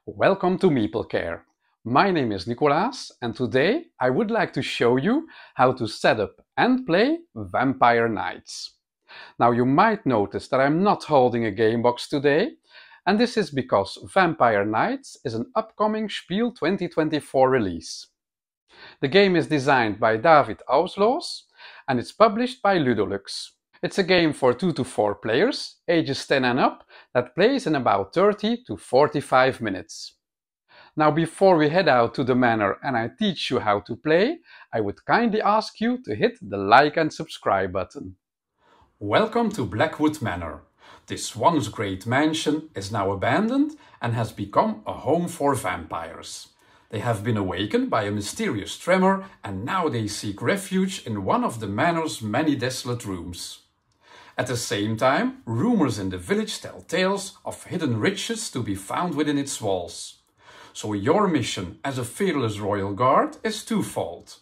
Welcome to Meeplecare. My name is Nicolas and today I would like to show you how to set up and play Vampire Nights. Now you might notice that I'm not holding a game box today, and this is because Vampire Nights is an upcoming Spiel 2024 release. The game is designed by Ausloos and it's published by Ludolux. It's a game for 2 to 4 players, ages 10 and up, that plays in about 30 to 45 minutes. Now before we head out to the manor and I teach you how to play, I would kindly ask you to hit the like and subscribe button. Welcome to Blackwood Manor. This once great mansion is now abandoned and has become a home for vampires. They have been awakened by a mysterious tremor and now they seek refuge in one of the manor's many desolate rooms. At the same time, rumors in the village tell tales of hidden riches to be found within its walls. So your mission as a fearless royal guard is twofold.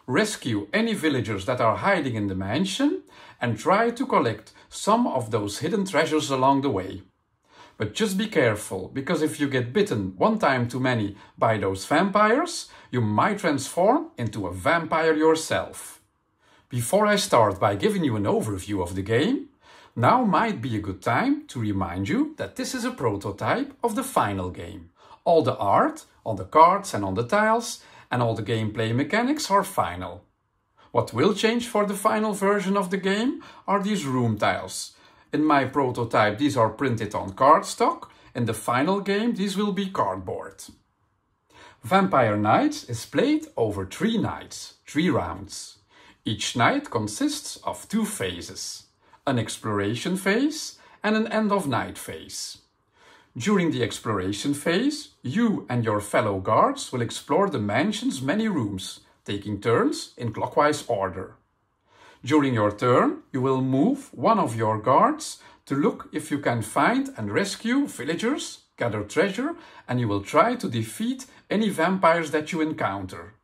Rescue any villagers that are hiding in the mansion and try to collect some of those hidden treasures along the way. But just be careful, because if you get bitten one time too many by those vampires, you might transform into a vampire yourself. Before I start by giving you an overview of the game, now might be a good time to remind you that this is a prototype of the final game. All the art, on the cards and on the tiles, and all the gameplay mechanics are final. What will change for the final version of the game are these room tiles. In my prototype these are printed on cardstock, in the final game these will be cardboard. Vampire Nights is played over 3 nights, 3 rounds. Each night consists of 2 phases, an exploration phase and an end of night phase. During the exploration phase, you and your fellow guards will explore the mansion's many rooms, taking turns in clockwise order. During your turn, you will move one of your guards to look if you can find and rescue villagers, gather treasure, and you will try to defeat any vampires that you encounter.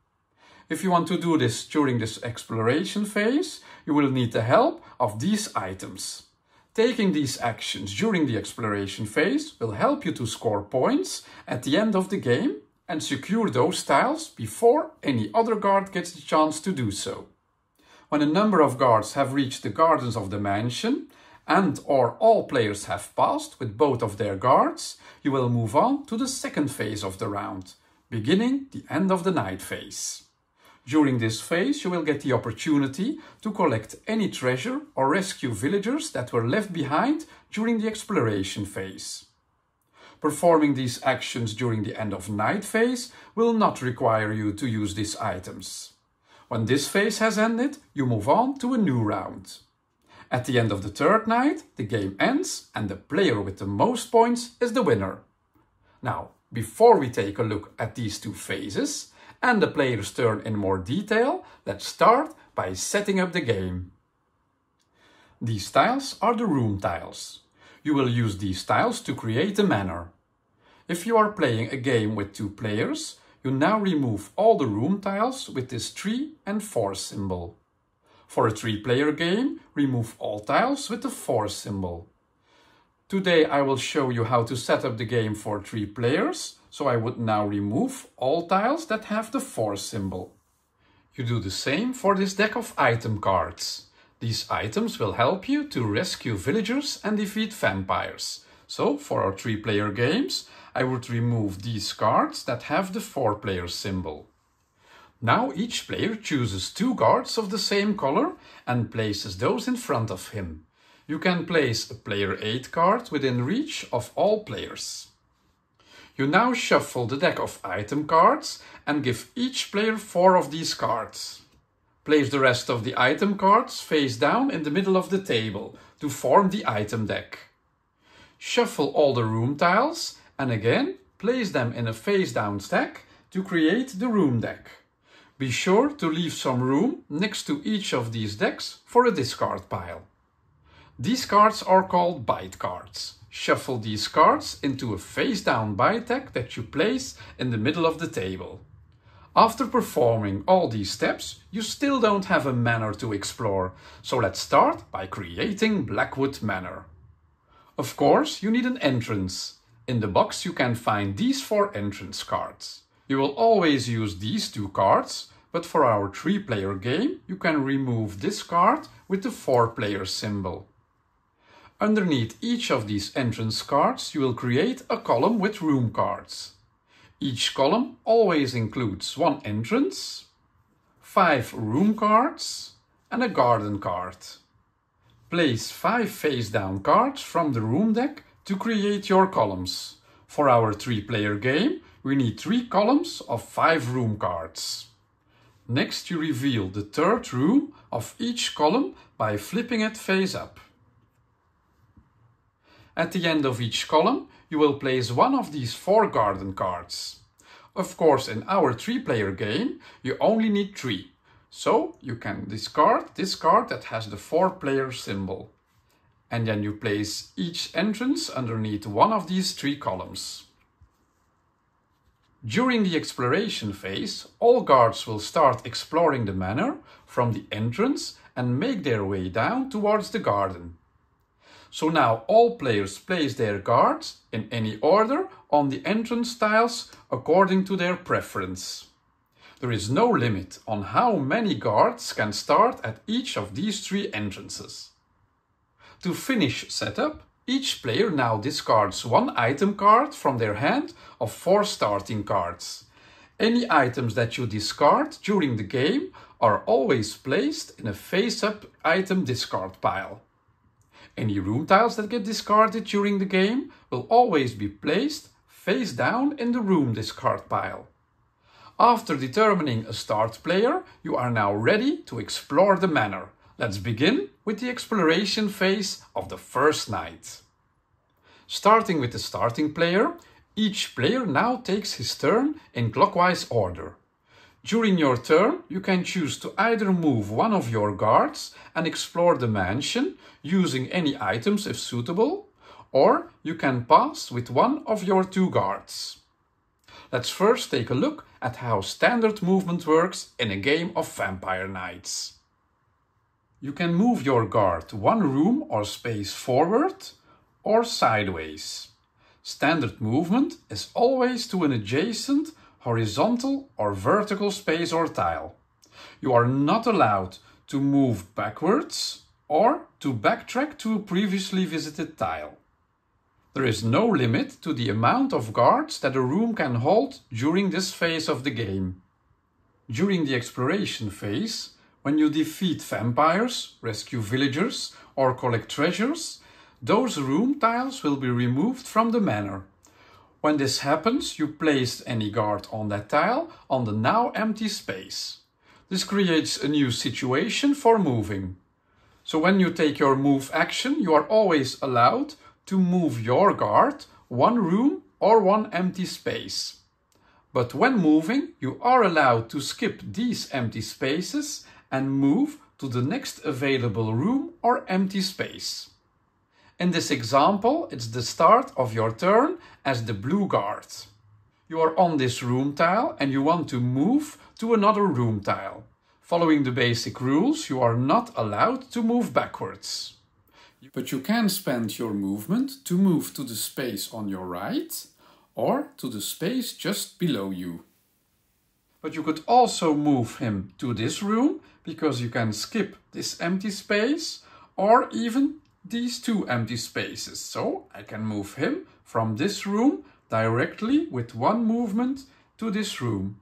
If you want to do this during this exploration phase, you will need the help of these items. Taking these actions during the exploration phase will help you to score points at the end of the game and secure those tiles before any other guard gets the chance to do so. When a number of guards have reached the gardens of the mansion and/or all players have passed with both of their guards, you will move on to the second phase of the round, beginning the end of the night phase. During this phase, you will get the opportunity to collect any treasure or rescue villagers that were left behind during the exploration phase. Performing these actions during the end of night phase will not require you to use these items. When this phase has ended, you move on to a new round. At the end of the third night, the game ends and the player with the most points is the winner. Now, before we take a look at these 2 phases, and the player's turn in more detail, let's start by setting up the game. These tiles are the room tiles. You will use these tiles to create a manor. If you are playing a game with 2 players, you now remove all the room tiles with this 3 and 4 symbol. For a 3-player game, remove all tiles with the 4 symbol. Today I will show you how to set up the game for 3 players, so I would now remove all tiles that have the 4 symbol. You do the same for this deck of item cards. These items will help you to rescue villagers and defeat vampires. So for our 3-player games, I would remove these cards that have the 4-player symbol. Now each player chooses 2 guards of the same color and places those in front of him. You can place a player 8 card within reach of all players. You now shuffle the deck of item cards and give each player 4 of these cards. Place the rest of the item cards face down in the middle of the table to form the item deck. Shuffle all the room tiles and again place them in a face down stack to create the room deck. Be sure to leave some room next to each of these decks for a discard pile. These cards are called bite cards. Shuffle these cards into a face-down bite deck that you place in the middle of the table. After performing all these steps, you still don't have a manor to explore, so let's start by creating Blackwood Manor. Of course, you need an entrance. In the box you can find these 4 entrance cards. You will always use these 2 cards, but for our 3-player game you can remove this card with the 4-player symbol. Underneath each of these entrance cards you will create a column with room cards. Each column always includes 1 entrance, 5 room cards and a garden card. Place 5 face-down cards from the room deck to create your columns. For our 3-player game, we need 3 columns of 5 room cards. Next, you reveal the 3rd room of each column by flipping it face up. At the end of each column, you will place 1 of these 4 garden cards. Of course, in our 3-player game, you only need 3. So you can discard this card that has the 4-player symbol. And then you place each entrance underneath 1 of these 3 columns. During the exploration phase, all guards will start exploring the manor from the entrance and make their way down towards the garden. So now all players place their guards in any order on the entrance tiles according to their preference. There is no limit on how many guards can start at each of these 3 entrances. To finish setup, each player now discards 1 item card from their hand of 4 starting cards. Any items that you discard during the game are always placed in a face-up item discard pile. Any room tiles that get discarded during the game will always be placed face down in the room discard pile. After determining a start player, you are now ready to explore the manor. Let's begin with the exploration phase of the first night. Starting with the starting player, each player now takes his turn in clockwise order. During your turn, you can choose to either move 1 of your guards and explore the mansion using any items if suitable, or you can pass with 1 of your 2 guards. Let's first take a look at how standard movement works in a game of Vampire Nights. You can move your guard 1 room or space forward or sideways. Standard movement is always to an adjacent, horizontal or vertical space or tile. You are not allowed to move backwards or to backtrack to a previously visited tile. There is no limit to the amount of guards that a room can hold during this phase of the game. During the exploration phase, when you defeat vampires, rescue villagers or collect treasures, those room tiles will be removed from the manor. When this happens, you place any guard on that tile on the now empty space. This creates a new situation for moving. So when you take your move action, you are always allowed to move your guard 1 room or 1 empty space. But when moving, you are allowed to skip these empty spaces and move to the next available room or empty space. In this example, it's the start of your turn as the blue guard. You are on this room tile and you want to move to another room tile. Following the basic rules, you are not allowed to move backwards. But you can spend your movement to move to the space on your right or to the space just below you. But you could also move him to this room because you can skip this empty space or even these 2 empty spaces. So I can move him from this room directly with 1 movement to this room.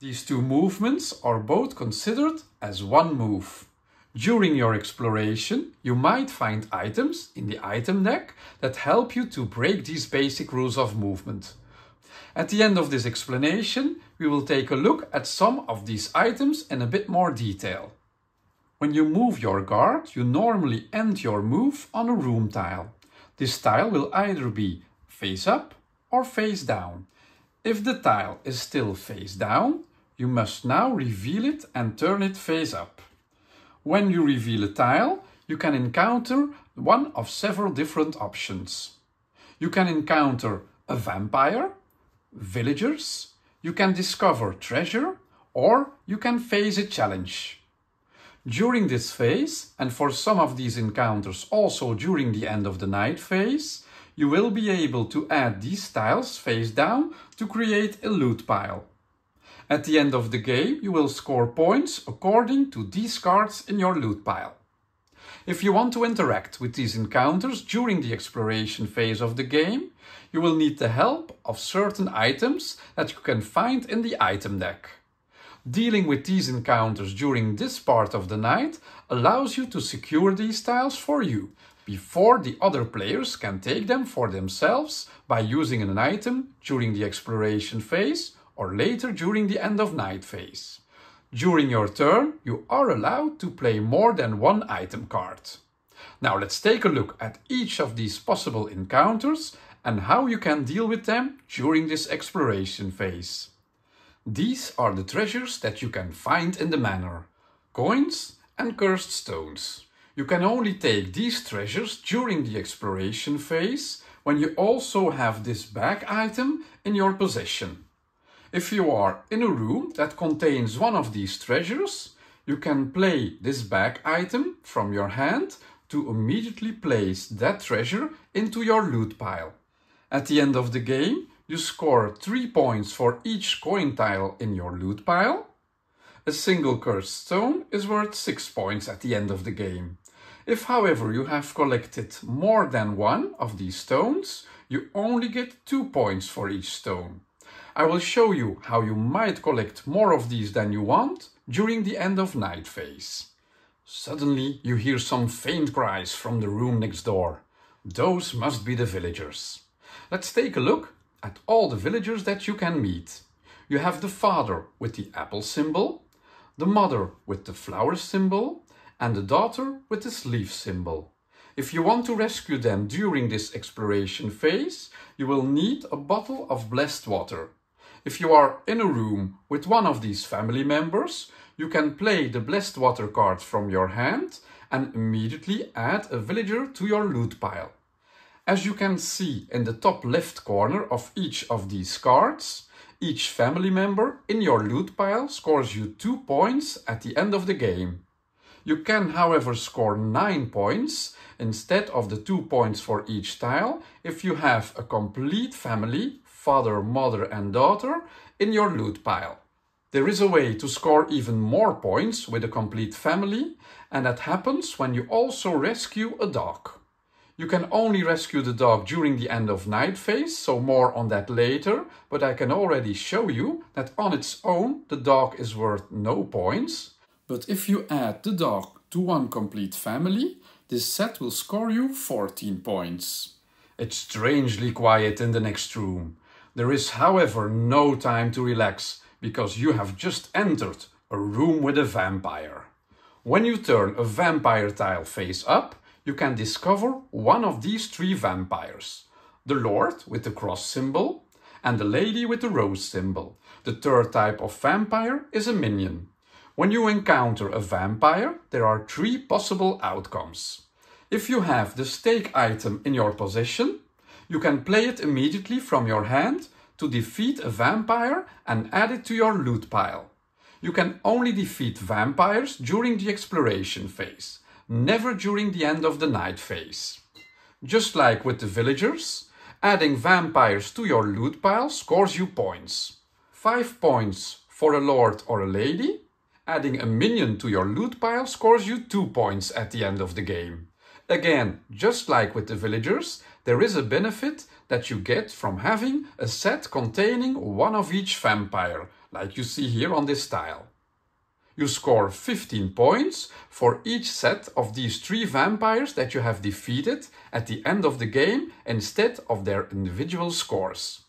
These 2 movements are both considered as 1 move. During your exploration, you might find items in the item deck that help you to break these basic rules of movement. At the end of this explanation, we will take a look at some of these items in a bit more detail. When you move your guard, you normally end your move on a room tile. This tile will either be face up or face down. If the tile is still face down, you must now reveal it and turn it face up. When you reveal a tile, you can encounter one of several different options. You can encounter a vampire, villagers, you can discover treasure, or you can face a challenge. During this phase, and for some of these encounters also during the end of the night phase, you will be able to add these tiles face down to create a loot pile. At the end of the game, you will score points according to these cards in your loot pile. If you want to interact with these encounters during the exploration phase of the game, you will need the help of certain items that you can find in the item deck. Dealing with these encounters during this part of the night allows you to secure these tiles for you, before the other players can take them for themselves by using an item during the exploration phase or later during the end of night phase. During your turn, you are allowed to play more than one item card. Now let's take a look at each of these possible encounters and how you can deal with them during this exploration phase. These are the treasures that you can find in the manor: coins and cursed stones. You can only take these treasures during the exploration phase when you also have this bag item in your possession. If you are in a room that contains one of these treasures, you can play this bag item from your hand to immediately place that treasure into your loot pile. At the end of the game, you score 3 points for each coin tile in your loot pile. A single cursed stone is worth 6 points at the end of the game. If, however, you have collected more than one of these stones, you only get 2 points for each stone. I will show you how you might collect more of these than you want during the end of night phase. Suddenly you hear some faint cries from the room next door. Those must be the villagers. Let's take a look at all the villagers that you can meet. You have the father with the apple symbol, the mother with the flower symbol, and the daughter with the sleeve symbol. If you want to rescue them during this exploration phase, you will need a bottle of blessed water. If you are in a room with one of these family members, you can play the blessed water card from your hand and immediately add a villager to your loot pile. As you can see in the top left corner of each of these cards, each family member in your loot pile scores you 2 points at the end of the game. You can, however, score 9 points instead of the 2 points for each tile if you have a complete family, father, mother and daughter, in your loot pile. There is a way to score even more points with a complete family, and that happens when you also rescue a dog. You can only rescue the dog during the end of night phase, so more on that later, but I can already show you that on its own the dog is worth no points. But if you add the dog to one complete family, this set will score you 14 points. It's strangely quiet in the next room. There is, however, no time to relax, because you have just entered a room with a vampire. When you turn a vampire tile face up, you can discover one of these 3 vampires: the Lord with the cross symbol and the lady with the rose symbol. The third type of vampire is a minion. When you encounter a vampire, there are 3 possible outcomes. If you have the stake item in your possession, you can play it immediately from your hand to defeat a vampire and add it to your loot pile. You can only defeat vampires during the exploration phase, never during the end of the night phase. Just like with the villagers, adding vampires to your loot pile scores you points. 5 points for a lord or a lady. Adding a minion to your loot pile scores you 2 points at the end of the game. Again, just like with the villagers, there is a benefit that you get from having a set containing one of each vampire, like you see here on this tile. You score 15 points for each set of these 3 vampires that you have defeated at the end of the game instead of their individual scores.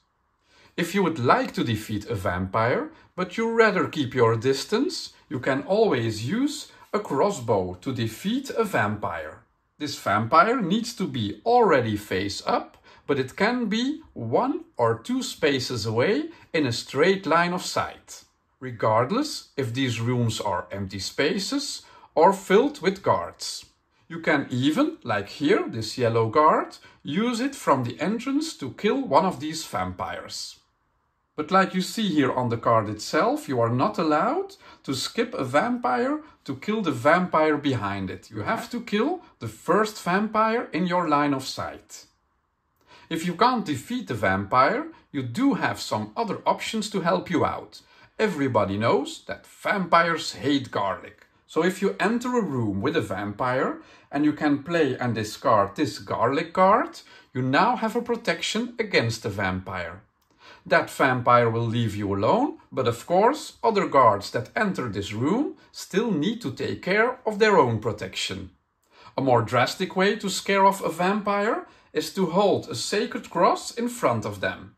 If you would like to defeat a vampire, but you rather keep your distance, you can always use a crossbow to defeat a vampire. This vampire needs to be already face up, but it can be 1 or 2 spaces away in a straight line of sight, regardless if these rooms are empty spaces or filled with guards. You can even, like here, this yellow guard, use it from the entrance to kill one of these vampires. But like you see here on the card itself, you are not allowed to skip a vampire to kill the vampire behind it. You have to kill the first vampire in your line of sight. If you can't defeat the vampire, you do have some other options to help you out. Everybody knows that vampires hate garlic. So if you enter a room with a vampire and you can play and discard this garlic card, you now have a protection against the vampire. That vampire will leave you alone, but of course, other guards that enter this room still need to take care of their own protection. A more drastic way to scare off a vampire is to hold a sacred cross in front of them.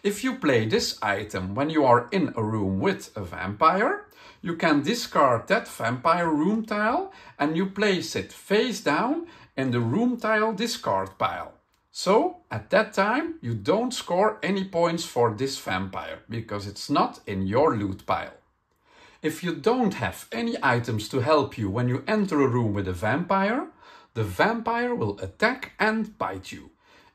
If you play this item when you are in a room with a vampire, you can discard that vampire room tile and you place it face down in the room tile discard pile. So, at that time, you don't score any points for this vampire, because it's not in your loot pile. If you don't have any items to help you when you enter a room with a vampire, the vampire will attack and bite you.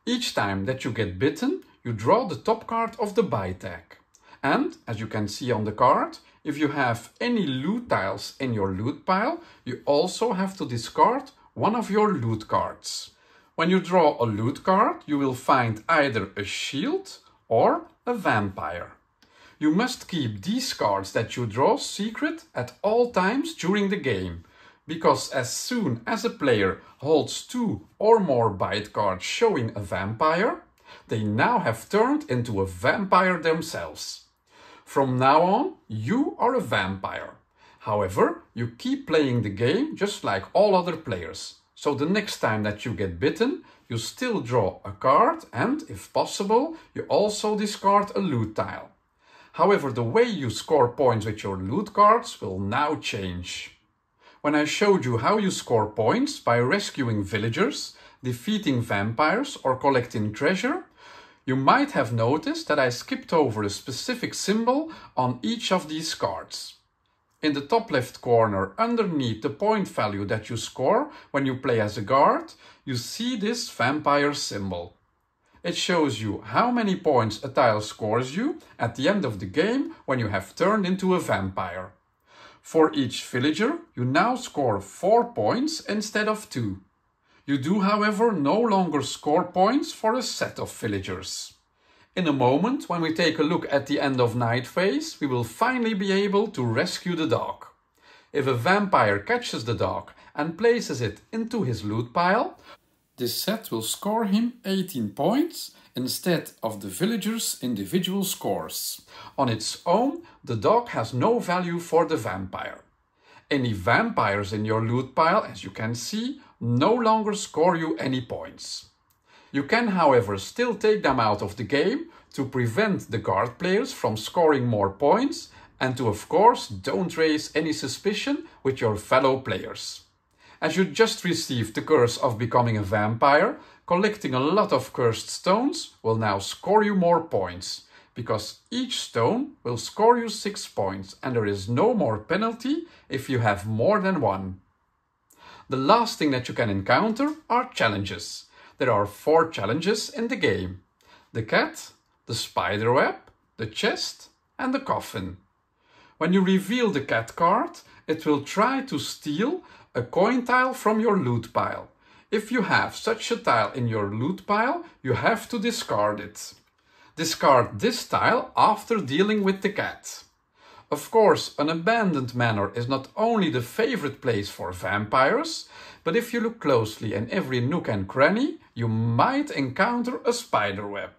Each time that you get bitten, you draw the top card of the bite tag. And, as you can see on the card, if you have any loot tiles in your loot pile, you also have to discard one of your loot cards. When you draw a loot card, you will find either a shield or a vampire. You must keep these cards that you draw secret at all times during the game, because as soon as a player holds 2 or more bite cards showing a vampire, they now have turned into a vampire themselves. From now on, you are a vampire. However, you keep playing the game just like all other players. So the next time that you get bitten, you still draw a card and, if possible, you also discard a loot tile. However, the way you score points with your loot cards will now change. When I showed you how you score points by rescuing villagers, defeating vampires or collecting treasure, you might have noticed that I skipped over a specific symbol on each of these cards. In the top left corner, underneath the point value that you score when you play as a guard, you see this vampire symbol. It shows you how many points a tile scores you at the end of the game when you have turned into a vampire. For each villager, you now score 4 points instead of 2. You do, however, no longer score points for a set of villagers. In a moment, when we take a look at the end of night phase, we will finally be able to rescue the dog. If a vampire catches the dog and places it into his loot pile, this set will score him 18 points instead of the villagers' individual scores. On its own, the dog has no value for the vampire. Any vampires in your loot pile, as you can see, no longer score you any points. You can, however, still take them out of the game to prevent the guard players from scoring more points and to, of course, don't raise any suspicion with your fellow players. As you just received the curse of becoming a vampire, collecting a lot of cursed stones will now score you more points, because each stone will score you 6 points and there is no more penalty if you have more than one. The last thing that you can encounter are challenges. There are 4 challenges in the game: the cat, the spiderweb, the chest and the coffin. When you reveal the cat card, it will try to steal a coin tile from your loot pile. If you have such a tile in your loot pile, you have to discard it. Discard this tile after dealing with the cat. Of course, an abandoned manor is not only the favorite place for vampires, but if you look closely in every nook and cranny, you might encounter a spiderweb.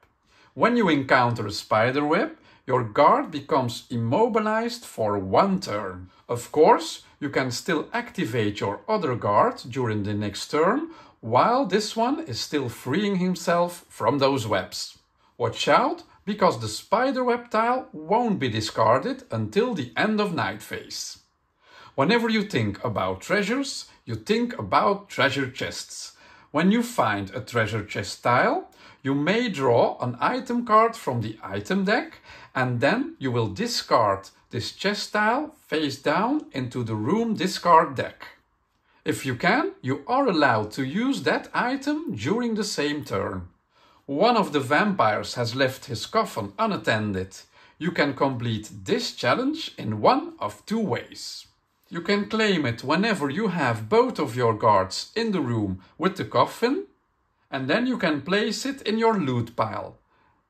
When you encounter a spiderweb, your guard becomes immobilized for 1 turn. Of course, you can still activate your other guard during the next turn, while this one is still freeing himself from those webs. Watch out, because the spiderweb tile won't be discarded until the end of night phase. Whenever you think about treasures, you think about treasure chests. When you find a treasure chest tile, you may draw an item card from the item deck, and then you will discard this chest tile face down into the room discard deck. If you can, you are allowed to use that item during the same turn. One of the vampires has left his coffin unattended. You can complete this challenge in one of 2 ways. You can claim it whenever you have both of your guards in the room with the coffin, And then you can place it in your loot pile.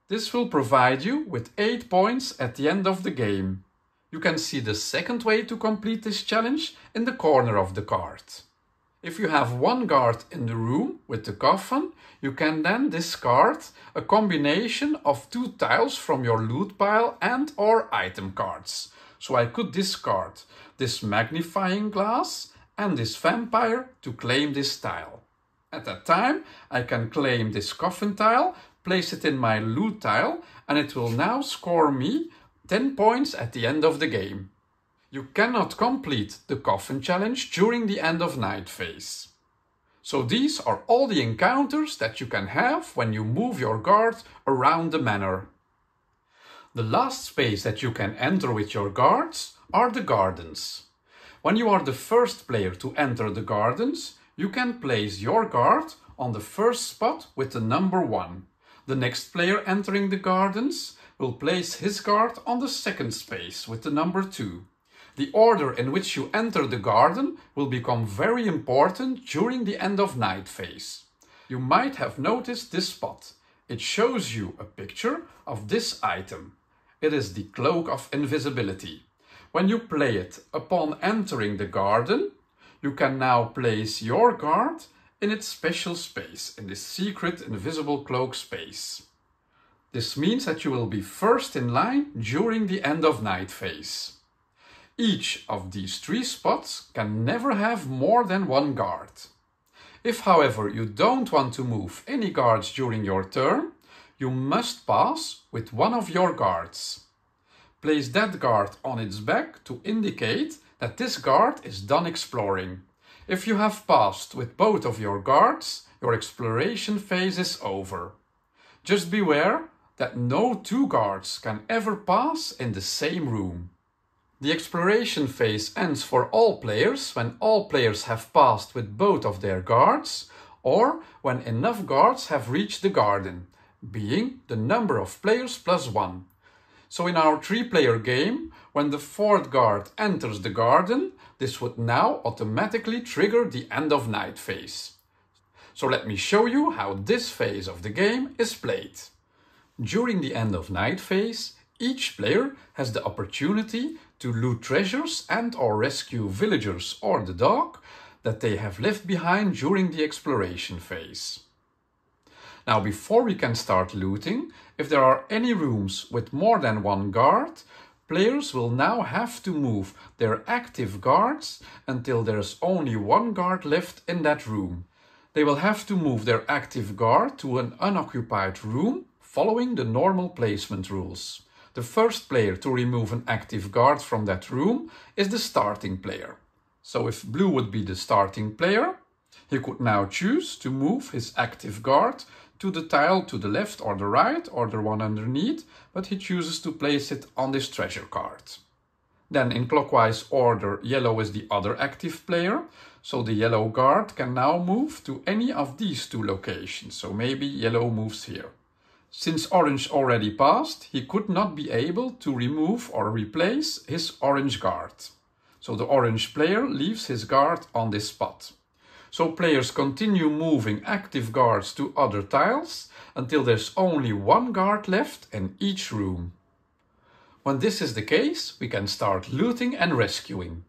This will provide you with 8 points at the end of the game. You can see the second way to complete this challenge in the corner of the card. If you have one guard in the room with the coffin, you can then discard a combination of 2 tiles from your loot pile and/or item cards. So I could discard this magnifying glass and this vampire to claim this tile. At that time, I can claim this coffin tile, place it in my loot tile, and it will now score me 10 points at the end of the game. You cannot complete the coffin challenge during the end of night phase. So these are all the encounters that you can have when you move your guard around the manor. The last space that you can enter with your guards are the gardens. When you are the first player to enter the gardens, you can place your guard on the first spot with the number 1. The next player entering the gardens will place his guard on the second space with the number 2. The order in which you enter the garden will become very important during the end of night phase. You might have noticed this spot. It shows you a picture of this item. It is the Cloak of Invisibility. When you play it upon entering the garden, you can now place your guard in its special space, in this secret invisible cloak space. This means that you will be first in line during the end of night phase. Each of these 3 spots can never have more than 1 guard. If, however, you don't want to move any guards during your turn, you must pass with one of your guards. Place that guard on its back to indicate that this guard is done exploring. If you have passed with both of your guards, your exploration phase is over. Just beware that no 2 guards can ever pass in the same room. The exploration phase ends for all players when all players have passed with both of their guards, or when enough guards have reached the garden, being the number of players plus 1. So in our 3-player game, when the 4th guard enters the garden, this would now automatically trigger the end of night phase. So let me show you how this phase of the game is played. During the end of night phase, each player has the opportunity to loot treasures and/or rescue villagers or the dog that they have left behind during the exploration phase. Now, before we can start looting, if there are any rooms with more than 1 guard, players will now have to move their active guards until there's only 1 guard left in that room. They will have to move their active guard to an unoccupied room following the normal placement rules. The first player to remove an active guard from that room is the starting player. So if blue would be the starting player, he could now choose to move his active guard to the tile to the left or the right or the one underneath, but he chooses to place it on this treasure card. Then in clockwise order, yellow is the other active player, so the yellow guard can now move to any of these 2 locations, so maybe yellow moves here. Since orange already passed, he could not be able to remove or replace his orange guard. So the orange player leaves his guard on this spot. So players continue moving active guards to other tiles until there's only 1 guard left in each room. When this is the case, we can start looting and rescuing.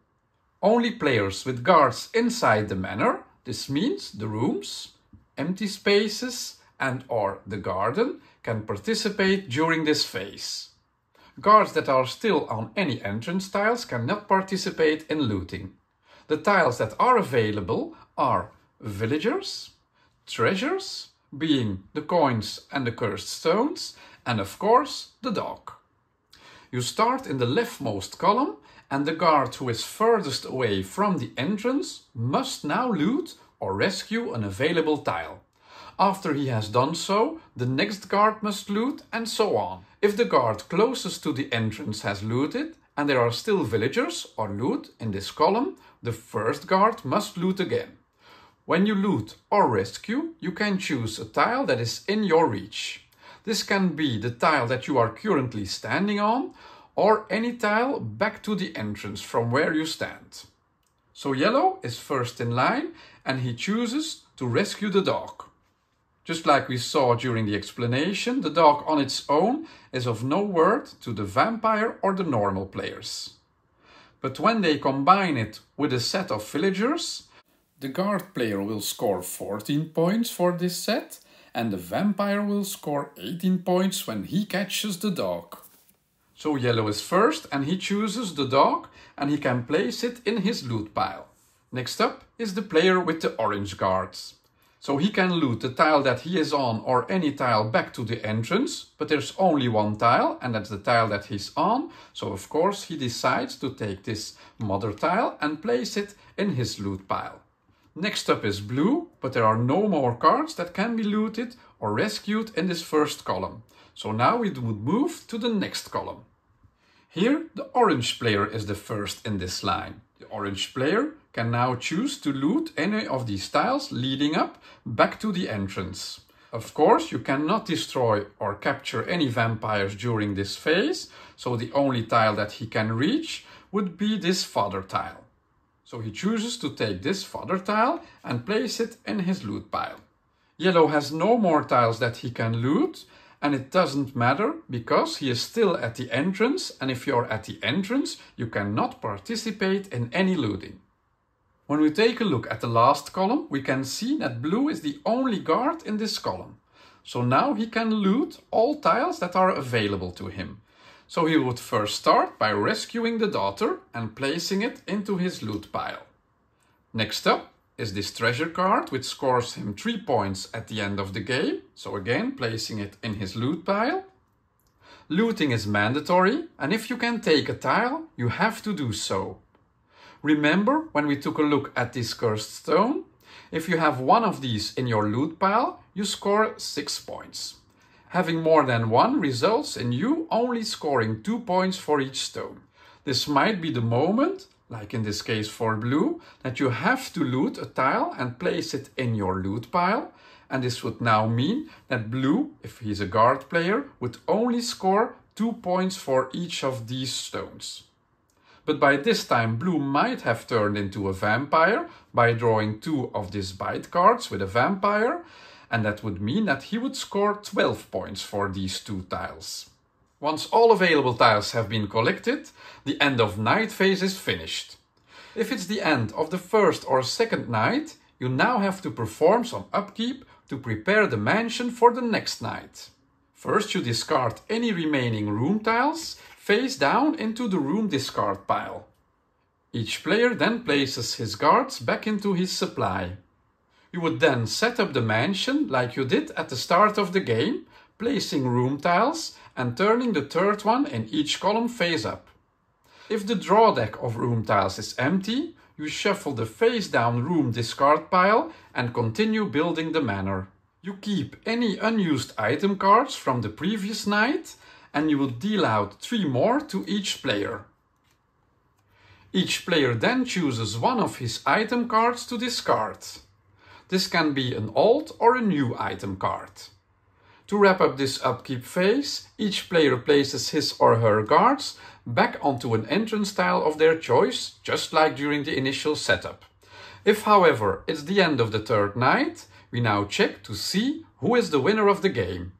Only players with guards inside the manor, this means the rooms, empty spaces and/or the garden, can participate during this phase. Guards that are still on any entrance tiles cannot participate in looting. The tiles that are available are villagers, treasures, being the coins and the cursed stones, and of course the dog. You start in the leftmost column, and the guard who is furthest away from the entrance must now loot or rescue an available tile. After he has done so, the next guard must loot, and so on. If the guard closest to the entrance has looted, and there are still villagers or loot in this column, the first guard must loot again. When you loot or rescue, you can choose a tile that is in your reach. This can be the tile that you are currently standing on, or any tile back to the entrance from where you stand. So yellow is first in line, and he chooses to rescue the dog. Just like we saw during the explanation, the dog on its own is of no worth to the vampire or the normal players. But when they combine it with a set of villagers, the guard player will score 14 points for this set and the vampire will score 18 points when he catches the dog. So yellow is first and he chooses the dog and he can place it in his loot pile. Next up is the player with the orange guards. So he can loot the tile that he is on or any tile back to the entrance, but there's only one tile and that's the tile that he's on. So of course he decides to take this mother tile and place it in his loot pile. Next up is blue, but there are no more cards that can be looted or rescued in this first column. So now we would move to the next column. Here the orange player is the first in this line. The orange player can now choose to loot any of these tiles leading up back to the entrance. Of course, you cannot destroy or capture any vampires during this phase, so the only tile that he can reach would be this fodder tile. So he chooses to take this fodder tile and place it in his loot pile. Yellow has no more tiles that he can loot, and it doesn't matter because he is still at the entrance, and if you're at the entrance, you cannot participate in any looting. When we take a look at the last column, we can see that blue is the only guard in this column. So now he can loot all tiles that are available to him. So he would first start by rescuing the daughter and placing it into his loot pile. Next up is this treasure card, which scores him 3 points at the end of the game. So again, placing it in his loot pile. Looting is mandatory, and if you can take a tile, you have to do so. Remember when we took a look at this cursed stone? If you have one of these in your loot pile, you score 6 points. Having more than one results in you only scoring 2 points for each stone. This might be the moment, like in this case for blue, that you have to loot a tile and place it in your loot pile. And this would now mean that blue, if he's a guard player, would only score 2 points for each of these stones. But by this time blue might have turned into a vampire by drawing 2 of these bite cards with a vampire, and that would mean that he would score 12 points for these 2 tiles. Once all available tiles have been collected, the end of night phase is finished. If it's the end of the first or second night, you now have to perform some upkeep to prepare the mansion for the next night. First you discard any remaining room tiles face down into the room discard pile. Each player then places his guards back into his supply. You would then set up the mansion like you did at the start of the game, placing room tiles and turning the third one in each column face up. If the draw deck of room tiles is empty, you shuffle the face down room discard pile and continue building the manor. You keep any unused item cards from the previous night and you will deal out 3 more to each player. Each player then chooses one of his item cards to discard. This can be an old or a new item card. To wrap up this upkeep phase, each player places his or her guards back onto an entrance tile of their choice, just like during the initial setup. If, however, it's the end of the third night, we now check to see who is the winner of the game.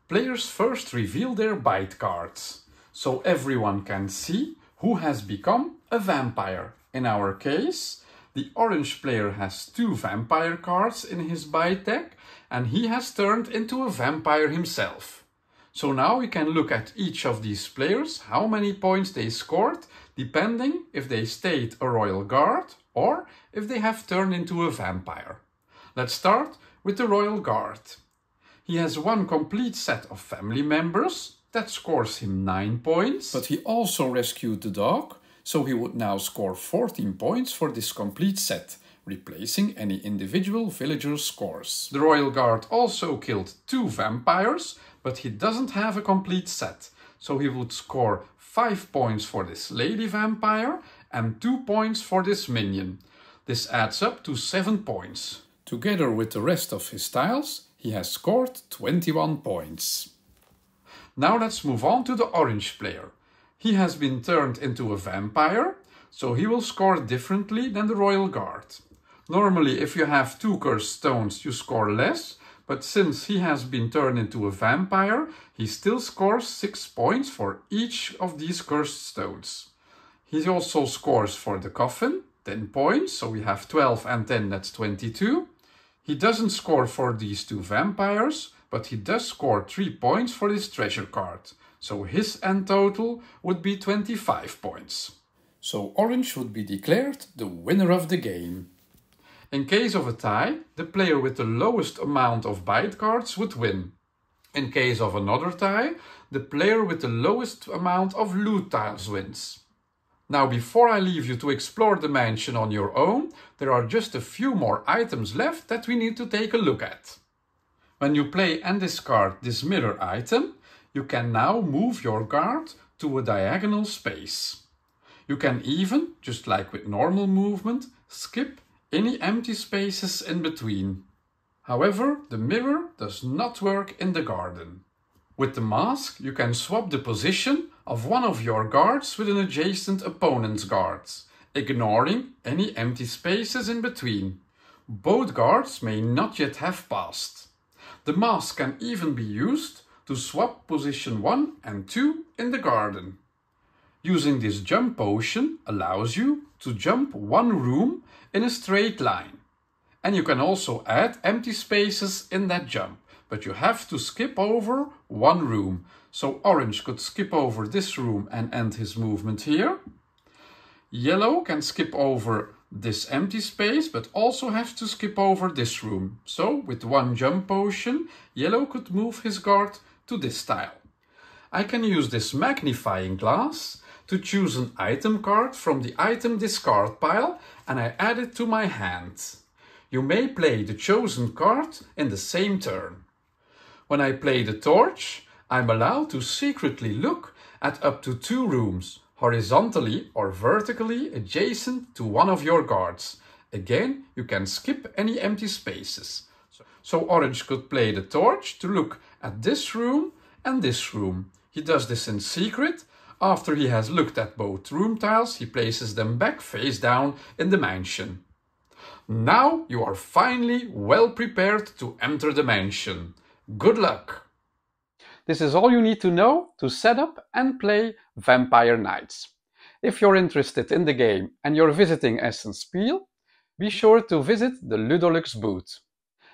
Players first reveal their bite cards, so everyone can see who has become a vampire. In our case, the orange player has 2 vampire cards in his bite deck, and he has turned into a vampire himself. So now we can look at each of these players, how many points they scored, depending if they stayed a royal guard or if they have turned into a vampire. Let's start with the royal guard. He has 1 complete set of family members, that scores him 9 points. But he also rescued the dog, so he would now score 14 points for this complete set, replacing any individual villager's scores. The royal guard also killed 2 vampires, but he doesn't have a complete set, so he would score 5 points for this lady vampire and 2 points for this minion. This adds up to 7 points. Together with the rest of his tiles, he has scored 21 points. Now let's move on to the orange player. He has been turned into a vampire, so he will score differently than the royal guard. Normally, if you have 2 cursed stones, you score less, but since he has been turned into a vampire, he still scores 6 points for each of these cursed stones. He also scores for the coffin, 10 points, so we have 12 and 10, that's 22. He doesn't score for these two vampires, but he does score 3 points for his treasure card. So his end total would be 25 points. So orange would be declared the winner of the game. In case of a tie, the player with the lowest amount of bite cards would win. In case of another tie, the player with the lowest amount of loot tiles wins. Now, before I leave you to explore the mansion on your own, there are just a few more items left that we need to take a look at. When you play and discard this mirror item, you can now move your guard to a diagonal space. You can even, just like with normal movement, skip any empty spaces in between. However, the mirror does not work in the garden. With the mask, you can swap the position of one of your guards with an adjacent opponent's guard, ignoring any empty spaces in between. Both guards may not yet have passed. The mask can even be used to swap position 1 and 2 in the garden. Using this jump potion allows you to jump one room in a straight line. And you can also add empty spaces in that jump, but you have to skip over one room. So orange could skip over this room and end his movement here. Yellow can skip over this empty space, but also has to skip over this room. So with one jump potion, yellow could move his guard to this tile. I can use this magnifying glass to choose an item card from the item discard pile, and I add it to my hand. You may play the chosen card in the same turn. When I play the torch, I'm allowed to secretly look at up to 2 rooms, horizontally or vertically adjacent to one of your guards. Again, you can skip any empty spaces. So orange could play the torch to look at this room and this room. He does this in secret. After he has looked at both room tiles, he places them back face down in the mansion. Now you are finally well prepared to enter the mansion. Good luck! This is all you need to know to set up and play Vampire Nights. If you're interested in the game and you're visiting Spiel, be sure to visit the Ludolux booth.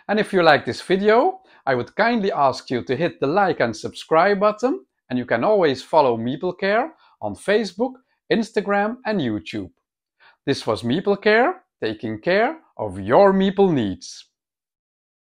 And if you like this video, I would kindly ask you to hit the like and subscribe button, and you can always follow Meeplecare on Facebook, Instagram and YouTube. This was Meeplecare, taking care of your meeple needs.